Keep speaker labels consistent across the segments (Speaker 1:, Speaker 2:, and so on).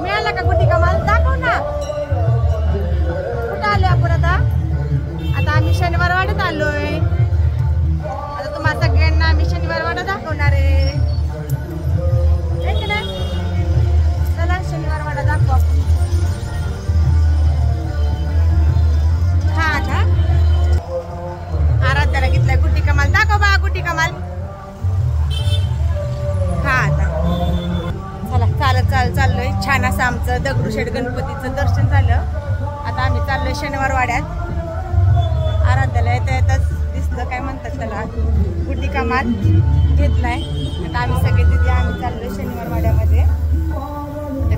Speaker 1: मिळाला का गुटी कमाल दाखव ना. कुठं आलोय आपण आता? आता आम्ही शनिवार वाड्यात आलोय. आता तुम्हाला सगळ्यांना आम्ही शनिवार वाडा दाखवणार आहे. चला शनिवार वाडा दाखवू आपण. हा का आराध्याला घेतलाय गुटी कमाल. दाखव बा गुटी कमाल. हा आता चला चालत चाललोय. छान असं आमचं दगडूशेठ गणपतीचं दर्शन झालं. आता आम्ही चाललोय शनिवार वाड्यात. आराध्याला येता येताच दिसलं काय म्हणतात त्याला गुटी कमाल घेतलाय. आता आम्ही सगळे तिथे आम्ही चाललोय शनिवार वाड्यामध्ये.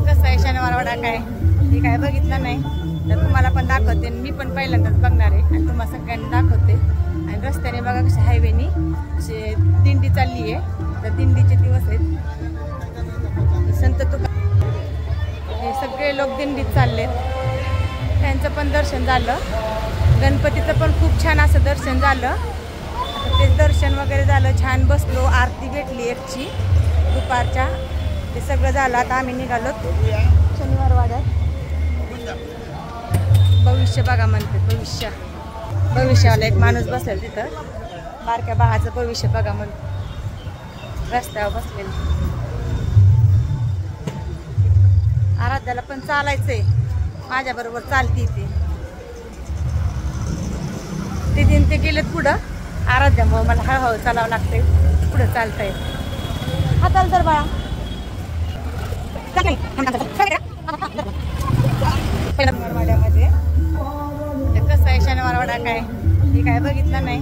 Speaker 1: कसं आहे शनिवार वाडा काय हे काय बघितलं नाही तर तुम्हाला पण दाखवते. मी पण पहिल्यांदाच बघणार आहे आणि तुम्हाला सगळ्यांना दाखवते. आणि रस्त्याने बघा कशा हायवेनी दिंडी चालली आहे. तर दिंडीचे दिवस आहेत. संत हे सगळे लोक दिंडीत चाललेत. त्यांचं पण दर्शन झालं. गणपतीचं पण खूप छान असं दर्शन झालं. आता ते दर्शन वगैरे झालं. छान बसलो. आरती भेटली एकची दुपारच्या. ते सगळं झालं. आता आम्ही निघालो शनिवार वाड्यात. भविष्य बघा म्हणते. भविष्यावाला एक माणूस बसेल तिथं. बारक्या बाळाचं भविष्य बघा म्हणतो रस्त्यावर बसलेलं. आराध्याला पण चालायचंय. माझ्या बरोबर चालती ते दिन ते गेलेत पुढं. आराध्यामुळे मला हळूहळू चालावं लागतंय. पुढं चालतंय. हाताल तर बाळा वाड्यामध्ये. कसं आहे शनिवार वाडा काय हे काय बघितलं नाही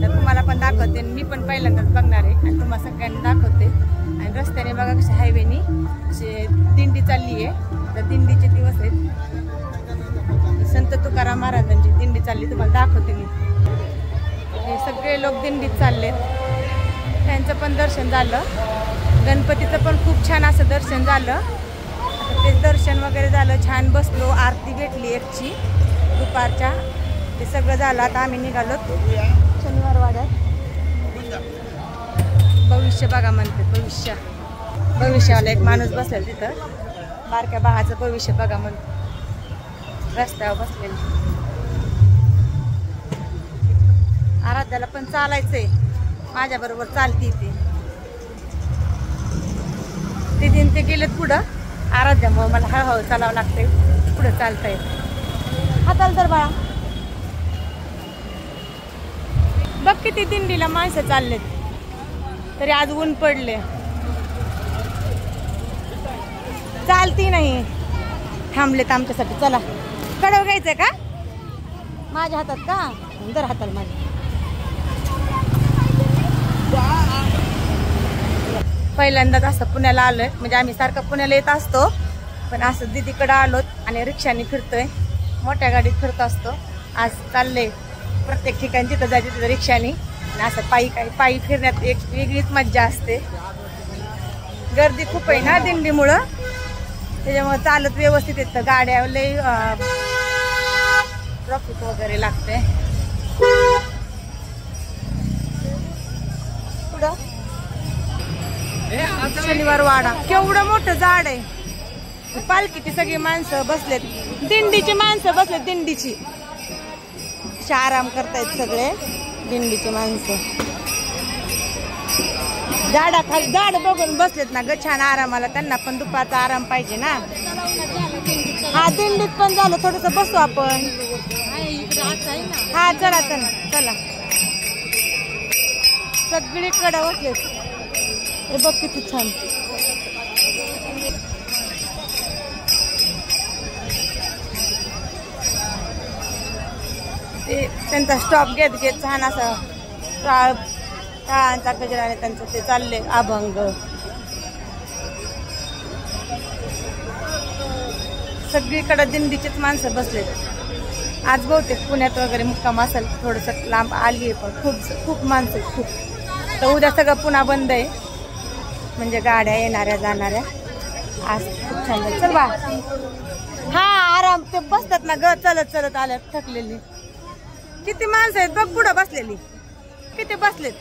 Speaker 1: तर तुम्हाला पण दाखवते. मी पण पहिल्यांदाच बघणार आहे आणि तुम्हाला सगळ्यांना दाखवते. आणि रस्त्याने बघा कशा हायवेनी दिंडी चालली आहे. तर दिंडीचे दिवस आहेत. संत तुकाराम महाराजांची दिंडी चालली. तुम्हाला दाखवते मी. हे सगळे लोक दिंडीत चाललेत. त्यांचं पण दर्शन झालं. गणपतीचं पण खूप छान असं दर्शन झालं. आता ते दर्शन वगैरे झालं. छान बसलो. आरती भेटली एकची दुपारच्या. ते सगळं झालं. आता आम्ही निघालो शनिवार वाड्यात. भविष्य बघा म्हणते. भविष्यावाला एक माणूस बसेल तिथं. बारक्या बाळाचं भविष्य बघा म्हणतो रस्त्यावर बसलेलं. आराध्याला पण चालायचंय. माझ्या बरोबर चालती ते दिन ते गेलेत पुढं. आराध्यामुळे मला हळूहळू चालावं लागतंय. पुढं चालतंय. हाताल तर बाळा बघ किती दिंडीला माणसं चाललेत. तरी आज ऊन पडले. चालती नाही. थांबलेत आमच्यासाठी. चला कडव घ्यायचंय का माझ्या हातात का? जर हाताला माझ्या. पहिल्यांदाच असं पुण्याला आलोय. म्हणजे आम्ही सारखं पुण्याला येत असतो पण असं दीदीकडे आलोत आणि रिक्षाने फिरतोय. मोठ्या गाडीत फिरत असतो. आज चालले प्रत्येक ठिकाणी जिथं जायचं तिथं रिक्षाने. आणि असं पायी फिरण्यात एक वेगळीच मज्जा असते. गर्दी खूप आहे ना दिंडीमुळं. त्याच्यामुळे चालत व्यवस्थित येतं. गाड्या लई ट्रॅफिक वगैरे लागते. पुढं शनिवार वाडा केवढं मोठं झाड आहे. पालखीची सगळी माणसं बसलेत. दिंडीची माणसं बसलेत. दिंडीची आराम करतायत सगळे दिंडीची माणसं. झाडाखाली झाड बघून बसलेत ना ग छान आरामाला. त्यांना पण दुपारचा आराम पाहिजे ना. हा दिंडीत पण झालं. थोडस बसू आपण. हा चला चला. सगळीकडे बसलेत. हे बघ किती छान. ते त्यांचा स्टॉप घेत छान असं टाळांचा गजराने त्यांचं ते चालले अभंग. सगळीकडे दिंडीचीच माणसं बसलेत. आज बहुतेक पुण्यात वगैरे मुक्काम असेल. थोडंसं लांब आली आहे पण खूप माणसं खूप. तर उद्या सगळं पुन्हा बंद आहे. म्हणजे गाड्या येणाऱ्या जाणाऱ्या. आज खूप छान. चल बा. हा आराम ते बसतात ना ग, चलत चलत आल्यात थकलेली. किती माणसं आहेत बघ पुढं बसलेली, किती बसलेत.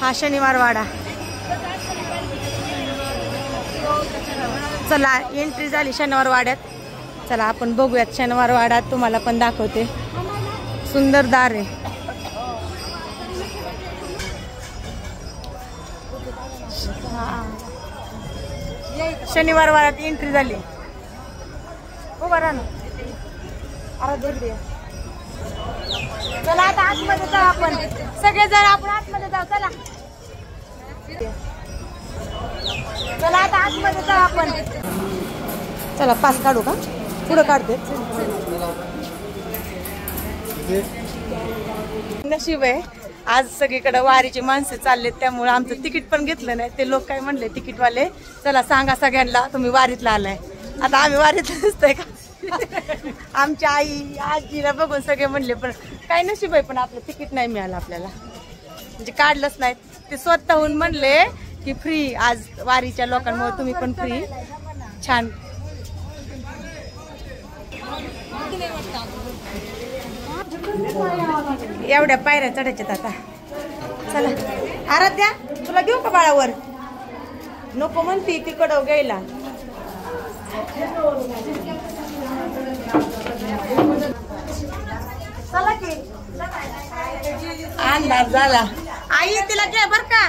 Speaker 1: हा शनिवार वाडा. चला एंट्री झाली शनिवार वाड्यात. चला आपण बघूयात शनिवार वाड्यात, तुम्हाला पण दाखवते. सुंदर दार आहे. शनिवार वाड्यात एंट्री झाली. उभा राहा ना. चला आता आतमध्ये जाऊ आपण सगळेजण, आपण आतमध्ये जाऊ. चला चला आता आतमध्ये जाऊ आपण. चला पास काढू का, पुढं काढते. नशीब आहे आज सगळीकडे वारीची माणसं चाललेत, त्यामुळे आमचं तिकीट पण घेतलं नाही. ते लोक काय म्हणले तिकीटवाले, चला सांगा सगळ्यांना तुम्ही वारीतला आलाय. आता आम्ही वारीतला दिसतोय का? आमच्या आई आजीला बघून सगळे म्हणले, पण काय नशीब आहे पण आपलं तिकीट नाही मिळालं आपल्याला, म्हणजे काढलंच नाही. ते स्वतःहून म्हणले की फ्री आज वारीच्या लोकांमुळे, तुम्ही पण फ्री. छान. एवढ्या पायऱ्या चढायच्यात आता. चला आराध्या तुला घेऊ का बाळावर? नको म्हणती तिकडं घ्यायला. चला की अंदाज झाला. आई तिला घे बर का.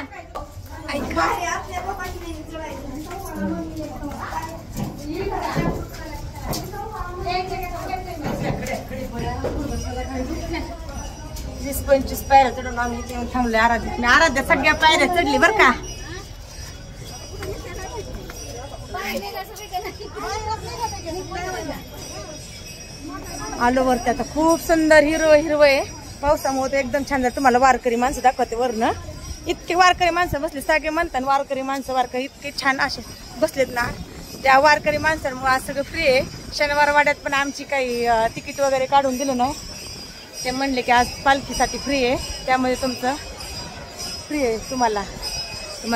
Speaker 1: वीस 25 पायऱ्या चढून आम्ही इथे येऊन थांबले. आराध्या सगळ्या पायऱ्या चढली बर का. आलो वरती आता. खूप सुंदर हिरवं आहे. पावसामुळे एकदम छान झालं. तुम्हाला वारकरी माणसं दाखवते वरनं. इतके वारकरी माणसं बसले, सगळे म्हणतात वारकरी माणसं वारकरी इतके छान असे बसलेत ना. त्या वारकरी माणसांमुळे आज सगळं फ्री आहे. शनिवार वाड्यात पण आमची काही तिकीट वगैरे काढून दिलं नाही. ते म्हणले की आज पालखीसाठी फ्री आहे, त्यामुळे तुमचं फ्री आहे. तुम्हाला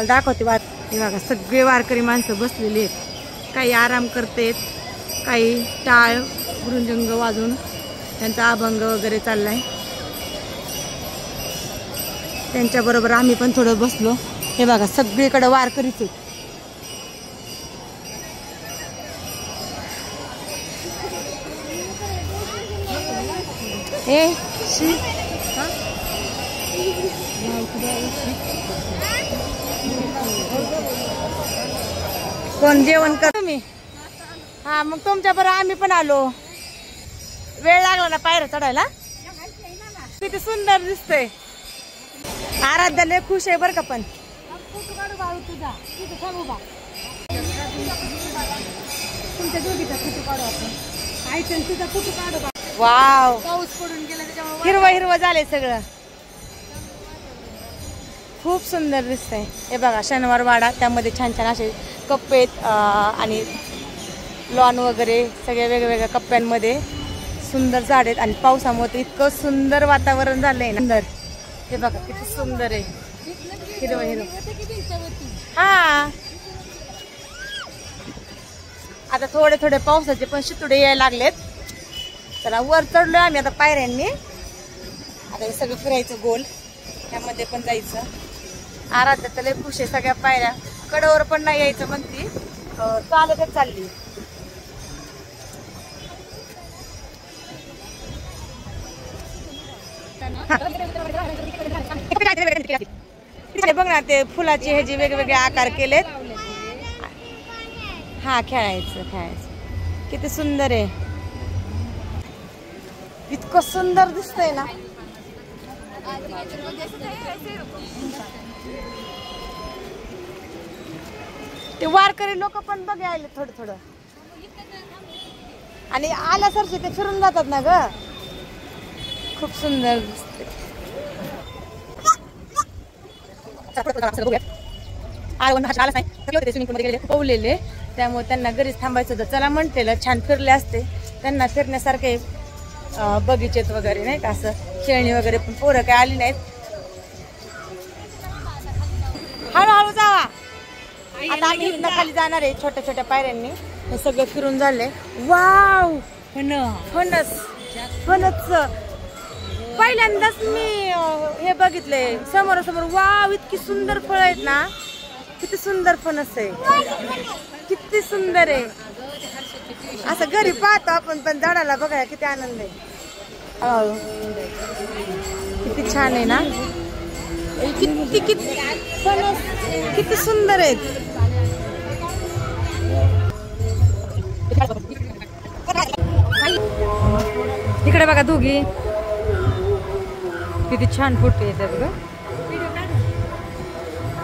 Speaker 1: दाखवते वाट. हे बघा सगळे वारकरी माणसं बसलेली आहेत. काही आराम करतेत, काही टाळ मृदंग वाजून त्यांचा अभंग वगैरे चाललाय. त्यांच्याबरोबर आम्ही पण थोडं बसलो. हे बघा सगळीकडे वारकरीच आहेत. कोण जेवण कर तुम्ही? हा मग तुमच्या बरोबर आम्ही पण आलो. वेळ लागला ना पायऱ्या चढायला. किती सुंदर दिसतंय. आराध्या लय खुश आहे बर का. पण वाव हिरवं हिरवं झालंय सगळं. खूप सुंदर दिसतंय. हे बघा शनिवार वाडा, त्यामध्ये छान छान असे कप्पे आहेत आणि लॉन वगैरे सगळ्या वेगवेगळ्या कप्प्यांमध्ये सुंदर झाड आहेत. आणि पावसामुळे इतकं सुंदर वातावरण झालंय ना. सुंदर. हे बघा किती सुंदर आहे. हिरवं हिरवं. हा आता थोडे थोडे पावसाचे पण शितुडे यायला लागलेत. चला वर चढलोय आम्ही आता पायऱ्यांनी. आता हे सगळं फिरायचं गोल, त्यामध्ये पण जायचं. आराध्या तर लय खुश आहे. सगळ्या पायऱ्या कडेवर पण नाही यायचं म्हणती, चालतच चालली. बघ ना ते फुलाचे ह्याचे वेगवेगळे आकार केलेत. हा खेळायचं किती सुंदर आहे. इतकं सुंदर दिसतंय ना. ते वारकरी लोक पण बघायला थोडं थोडं आणि आल्यासारखे ते फिरून जातात ना ग. खूप सुंदर दिसते. पोवलेले, त्यामुळे त्यांना घरीच थांबायचं होतं. चला म्हटलेलं छान फिरले असते. त्यांना फिरण्यासारखे बगीचेत वगैरे नाही का, असं खेळणी वगैरे, पण पोरं काय आली नाहीत. हळूहळू जावा. आता आम्ही इथनं खाली जाणार आहे छोट्या छोट्या पायऱ्यांनी. हे सगळं फिरून झालंय. वाव फणस फणस पहिल्यांदाच मी हे बघितले समोरासमोर. वाव इतकी सुंदर फळ आहेत ना. किती सुंदर फणस आहे. किती सुंदर आहे. असं घरी पाहतो आपण पण झाडाला बघायला किती आनंद आहे. किती छान आहे ना. किती किती फणस किती सुंदर आहेत. इकडे बघा दोघी किती छान फोटो येतात ग.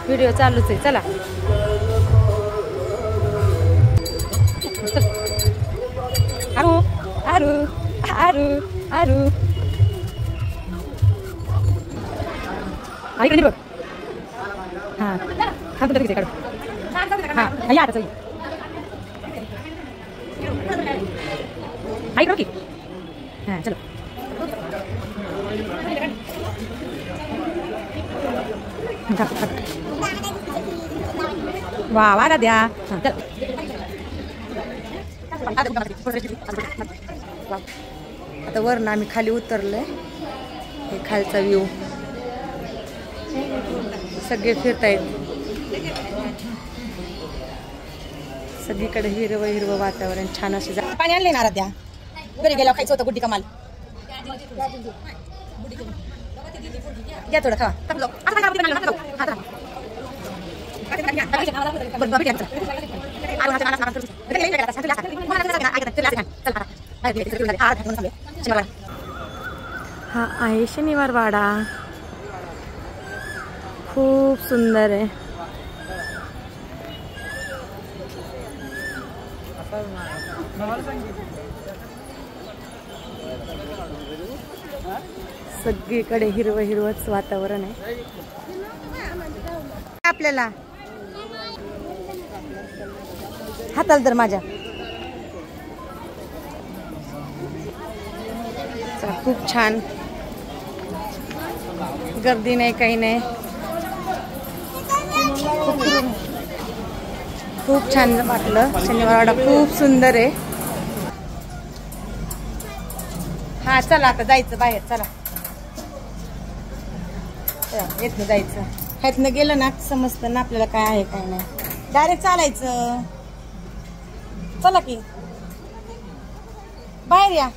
Speaker 1: व्हिडिओ चालूच आहे. चला आरू आरू आरू आरू इकडे बघ. हा हा तुझ्या काढ. हा या आता आई की. हां चलो वा वा द्या. हां चल आता वरनं आम्ही खाली उतरलोय. हे खालचा व्ह्यू. सगळे फिरतायत. सगळीकडे हिरवं हिरवं वातावरण छान. असे पाणी आणले ना द्या. घरी गेल्यावर खायचं होतं गुड्डी कमाल. घ्या थोडं खा. हा आहे शनिवार वाडा. खूप सुंदर आहे. सगळीकडे हिरवं हिरवंच वातावरण आहे. आपल्याला हाताला तर माझ्या खूप छान. गर्दी नाही काही नाही. खूप छान वाटलं. शनिवार वाडा खूप सुंदर आहे. हा चला आता जायचं बाहेर. चला येतनं जायचं. ह्यातनं गेलं ना समजतं ना आपल्याला काय आहे काय नाही. डायरेक्ट चालायचं. चला की बाहेर या.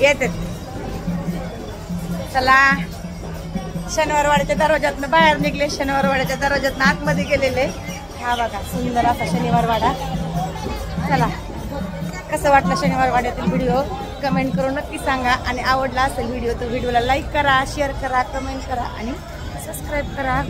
Speaker 1: येतात. चला शनिवार वाड्याच्या दरवाजातनं बाहेर निघले. शनिवार वाड्याच्या दरवाजातनं आतमध्ये गेलेले. हा बघा सुंदर असा शनिवार वाडा. चला कसं वाटलं शनिवार वाड्यातील व्हिडिओ कमेंट करून नक्की सांगा. आणि आवडला असेल व्हिडिओ तर व्हिडिओला लाईक करा, शेअर करा, कमेंट करा आणि सबस्क्राईब करा.